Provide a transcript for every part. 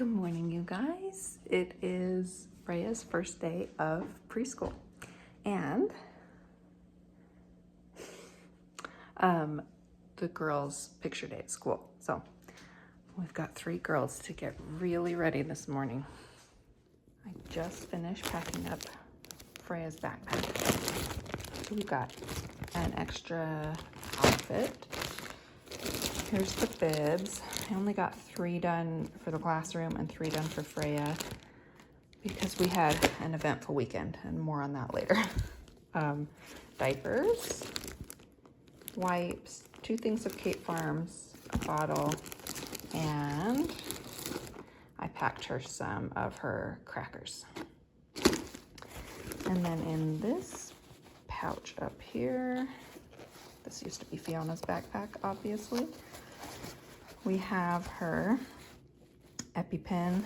Good morning, you guys. It is Freya's first day of preschool and the girls' picture day at school. So we've got 3 girls to get really ready this morning. I just finished packing up Freya's backpack. So we've got an extra outfit. Here's the bibs. I only got 3 done for the classroom and 3 done for Freya because we had an eventful weekend, and more on that later. Diapers, wipes, 2 things of Kate Farms, a bottle, and I packed her some of her crackers. And then in this pouch up here, this used to be Fiona's backpack, obviously. We have her EpiPen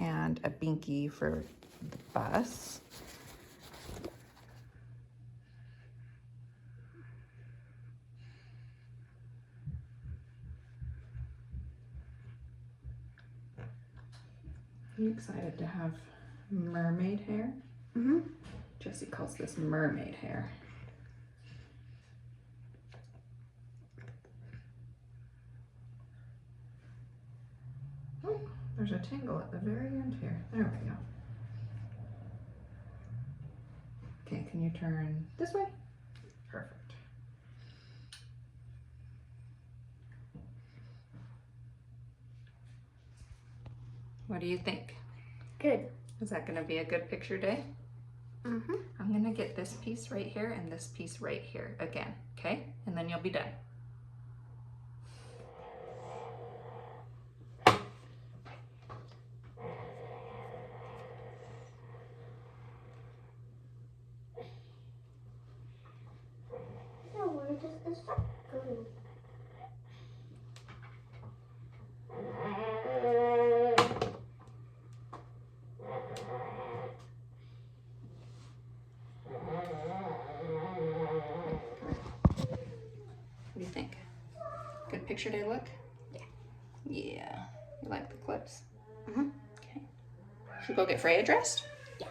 and a binky for the bus. Are you excited to have mermaid hair? Mm-hmm. Jessie calls this mermaid hair. Oh, there's a tingle at the very end here. There we go. Okay, can you turn this way? Perfect. What do you think? Good. Is that going to be a good picture day? Mm-hmm. I'm going to get this piece right here and this piece right here again, okay? And then you'll be done. So where does this go? What do you think? Good picture day look? Yeah. Yeah. You like the clips? Mm-hmm. Okay. Should we go get Freya dressed? Yeah.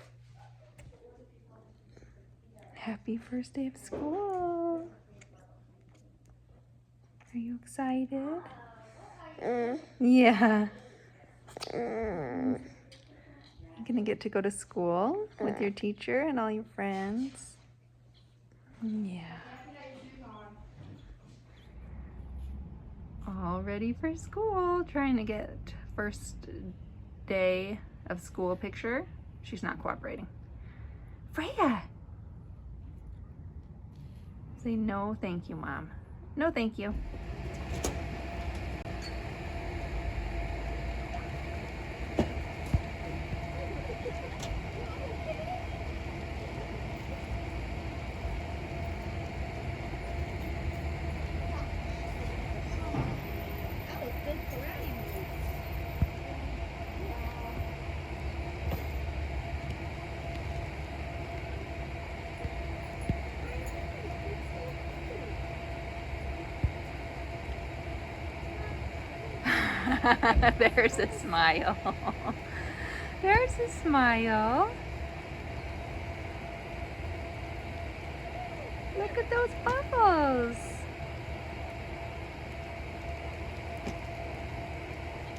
Happy first day of school. Are you excited? Yeah. You're gonna get to go to school with your teacher and all your friends. Yeah. All ready for school. Trying to get first day of school picture. She's not cooperating. Freya! Say no thank you, Mom. No thank you. There's a smile. There's a smile. Look at those bubbles.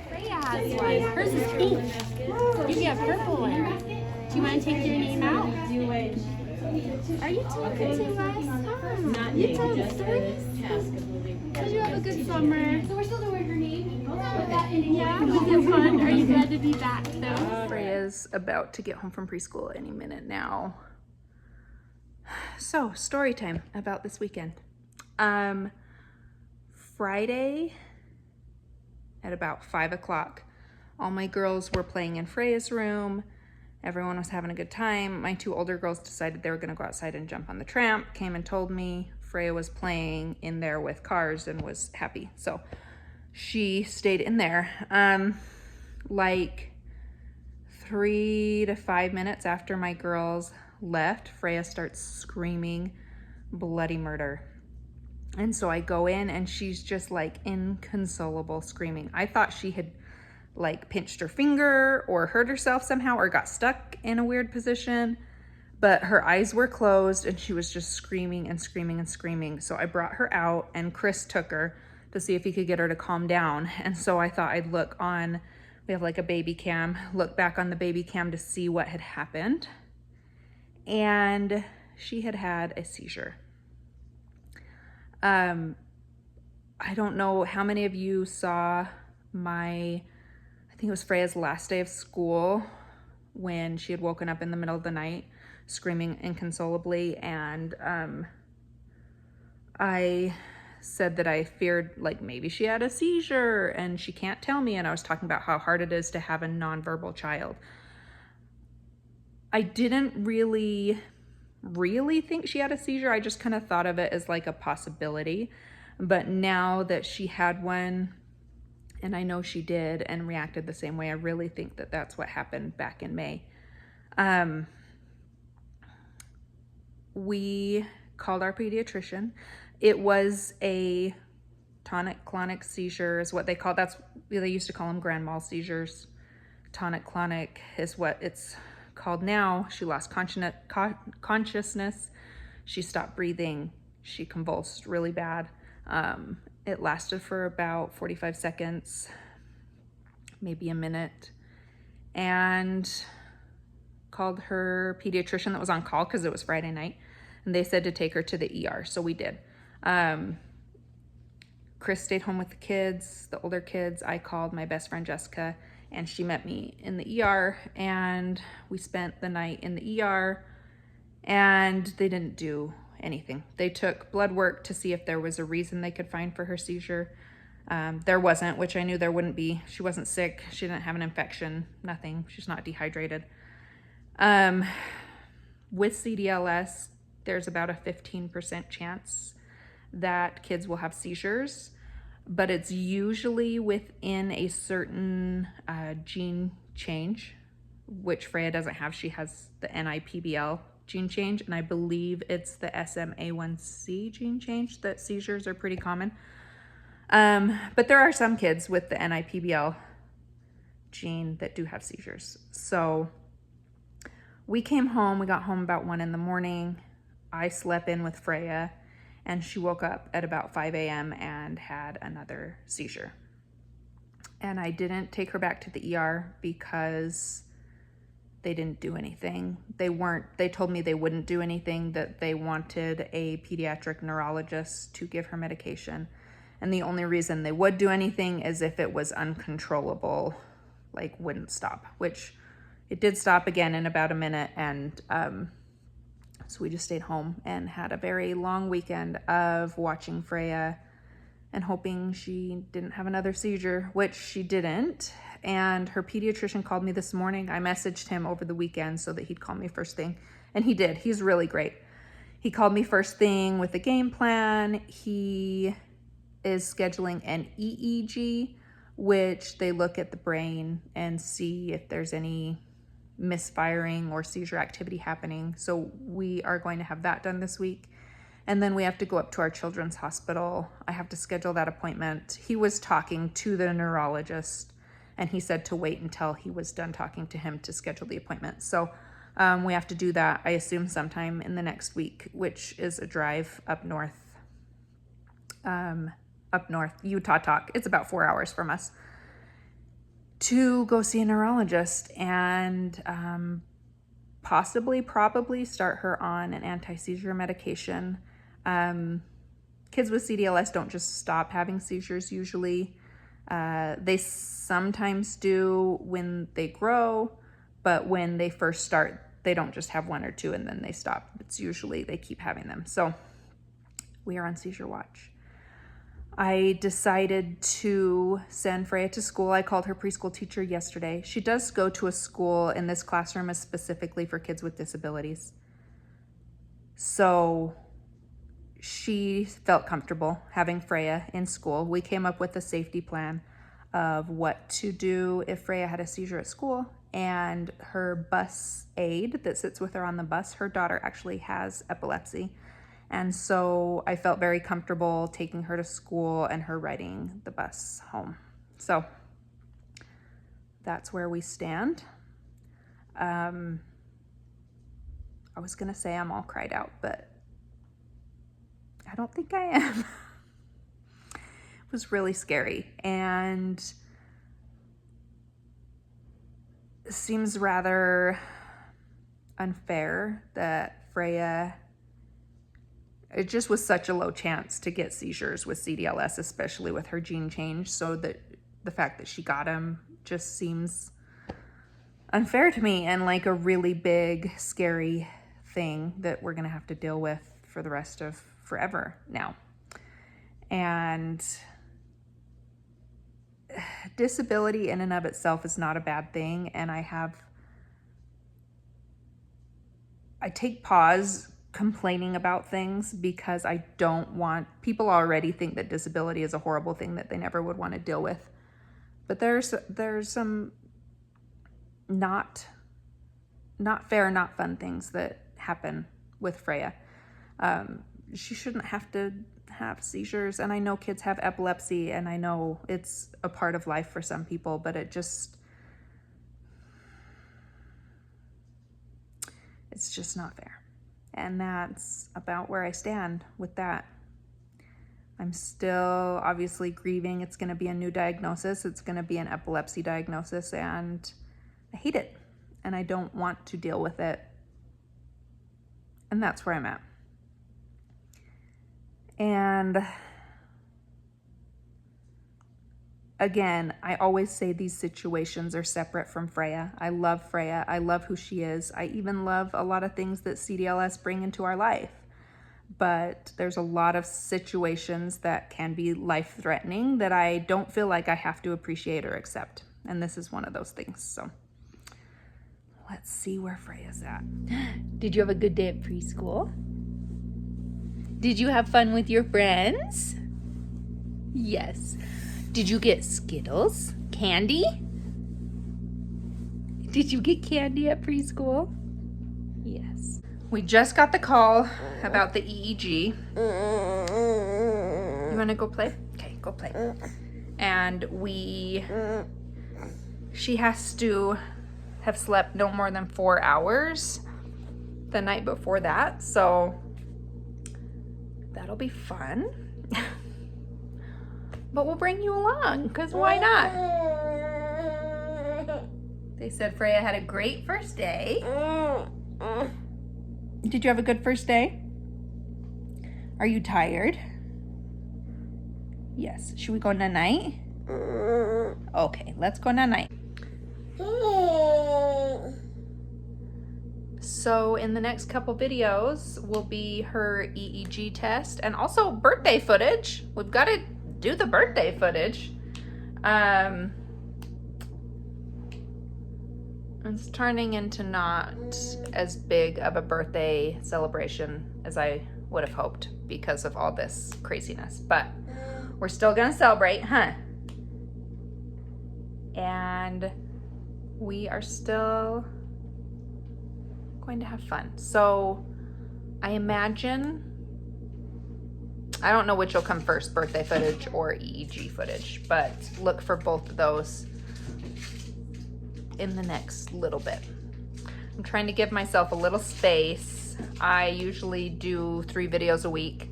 Freya has one. Hers is pink. You have purple one. Do you want to take your name out? Are you talking to us? You told us. Did you have a good summer? So we're still doing her name. Yeah, was it fun? Are you glad to be back though? Freya's about to get home from preschool any minute now. So, story time about this weekend. Friday at about 5 o'clock, all my girls were playing in Freya's room. Everyone was having a good time. My 2 older girls decided they were gonna go outside and jump on the tramp, came and told me. Freya was playing in there with cars and was happy. So she stayed in there. Like 3 to 5 minutes after my girls left, Freya starts screaming bloody murder. And so I go in and she's just like inconsolable screaming. I thought she had like pinched her finger or hurt herself somehow or got stuck in a weird position. But her eyes were closed and she was just screaming and screaming and screaming. So I brought her out and Chris took her to see if he could get her to calm down. And so I thought I'd look on, we have like a baby cam, look back on the baby cam to see what had happened. And she had had a seizure. I don't know how many of you saw I think it was Freya's last day of school when she had woken up in the middle of the night screaming inconsolably, and I said that I feared like maybe she had a seizure and she can't tell me, and I was talking about how hard it is to have a nonverbal child. I didn't really think she had a seizure. I just kind of thought of it as like a possibility. But now that she had one, and I know she did and reacted the same way, I really think that that's what happened back in May. We called our pediatrician. It was a tonic-clonic seizure is what they call, they used to call them grand mal seizures. Tonic-clonic is what it's called now. She lost consciousness. She stopped breathing. She convulsed really bad. It lasted for about 45 seconds, maybe a minute, and called her pediatrician that was on call because it was Friday night, and they said to take her to the ER, so we did. Chris stayed home with the kids, the older kids. I called my best friend Jessica, and she met me in the ER, and we spent the night in the ER, and they didn't do anything. They took blood work to see if there was a reason they could find for her seizure. There wasn't, which I knew there wouldn't be. She wasn't sick. She didn't have an infection, nothing. She's not dehydrated. With CDLS, there's about a 15% chance that kids will have seizures, but it's usually within a certain gene change, which Freya doesn't have. She has the NIPBL gene change, and I believe it's the SMA1C gene change that seizures are pretty common. But there are some kids with the NIPBL gene that do have seizures. So we came home, we got home about 1 a.m. I slept in with Freya, and she woke up at about 5 a.m. and had another seizure. And I didn't take her back to the ER because they didn't do anything. They told me they wouldn't do anything, that they wanted a pediatric neurologist to give her medication. And the only reason they would do anything is if it was uncontrollable, like wouldn't stop, which it did stop again in about a minute. And so we just stayed home and had a very long weekend of watching Freya and hoping she didn't have another seizure, which she didn't. And her pediatrician called me this morning. I messaged him over the weekend so that he'd call me first thing, and he did. He's really great. He called me first thing with a game plan. He is scheduling an EEG, which they look at the brain and see if there's any misfiring or seizure activity happening. So we are going to have that done this week. And then we have to go up to our children's hospital. I have to schedule that appointment. He was talking to the neurologist, and he said to wait until he was done talking to him to schedule the appointment. So we have to do that, I assume, sometime in the next week, which is a drive up north, Utah Talk. It's about 4 hours from us to go see a neurologist and probably start her on an anti-seizure medication. Kids with CDLS don't just stop having seizures usually. They sometimes do when they grow, but when they first start, they don't just have one or two and then they stop. It's usually they keep having them. So we are on seizure watch. I decided to send Freya to school. I called her preschool teacher yesterday. She does go to a school, and this classroom is specifically for kids with disabilities. So she felt comfortable having Freya in school. We came up with a safety plan of what to do if Freya had a seizure at school, and her bus aide that sits with her on the bus, her daughter actually has epilepsy. And so I felt very comfortable taking her to school and her riding the bus home. So that's where we stand. I was gonna say I'm all cried out, but I don't think I am. It was really scary, and it seems rather unfair that Freya, it just was such a low chance to get seizures with CDLS, especially with her gene change. So that the fact that she got them just seems unfair to me, and like a really big, scary thing that we're gonna have to deal with for the rest of forever now. And disability in and of itself is not a bad thing, and I take pause complaining about things because I don't want, people already think that disability is a horrible thing that they never would want to deal with. But there's some not fair, not fun things that happen with Freya. She shouldn't have to have seizures, and I know kids have epilepsy, and I know it's a part of life for some people, but it's just not fair. And that's about where I stand with that. I'm still obviously grieving. It's going to be a new diagnosis. It's going to be an epilepsy diagnosis, and I hate it, and I don't want to deal with it. And that's where I'm at. And again, I always say these situations are separate from Freya. I love Freya. I love who she is. I even love a lot of things that CDLS bring into our life. But there's a lot of situations that can be life-threatening that I don't feel like I have to appreciate or accept. And this is one of those things. So let's see where Freya's at. Did you have a good day at preschool? Did you have fun with your friends? Yes. Did you get Skittles? Candy? Did you get candy at preschool? Yes. We just got the call about the EEG. You want to go play? Okay, go play. And she has to have slept no more than 4 hours the night before that. So that'll be fun. But we'll bring you along, because why not? They said Freya had a great first day. Did you have a good first day? Are you tired? Yes. Should we go night-night? Okay, let's go night-night. So in the next couple videos will be her EEG test and also birthday footage. We've got to do the birthday footage. It's turning into not as big of a birthday celebration as I would have hoped because of all this craziness, but we're still gonna celebrate, huh? And we are still going to have fun. So I imagine, I don't know which will come first, birthday footage or EEG footage, but look for both of those in the next little bit. I'm trying to give myself a little space. I usually do 3 videos a week,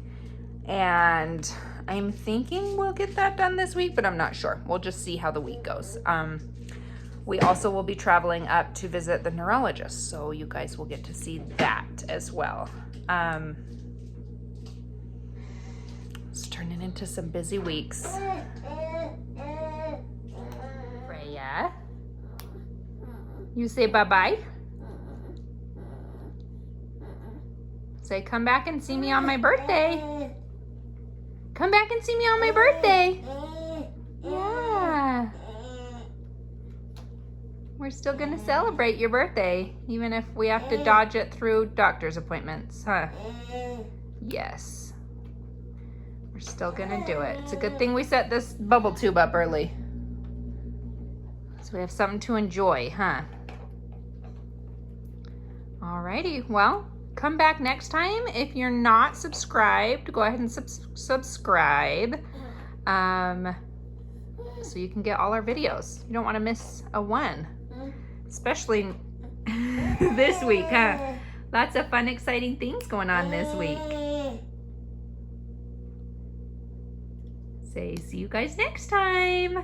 and I'm thinking we'll get that done this week, but I'm not sure. We'll just see how the week goes. We also will be traveling up to visit the neurologist, so you guys will get to see that as well. It's turning into some busy weeks. Freya, you say bye-bye? Say, come back and see me on my birthday. Come back and see me on my birthday. Yeah. We're still gonna celebrate your birthday, even if we have to dodge it through doctor's appointments, huh? Yes. We're still gonna do it. It's a good thing we set this bubble tube up early, so we have something to enjoy, huh? Alrighty, well, come back next time. If you're not subscribed, go ahead and subscribe. so you can get all our videos. You don't want to miss a one, especially this week, huh? Lots of fun, exciting things going on this week. Say, see you guys next time.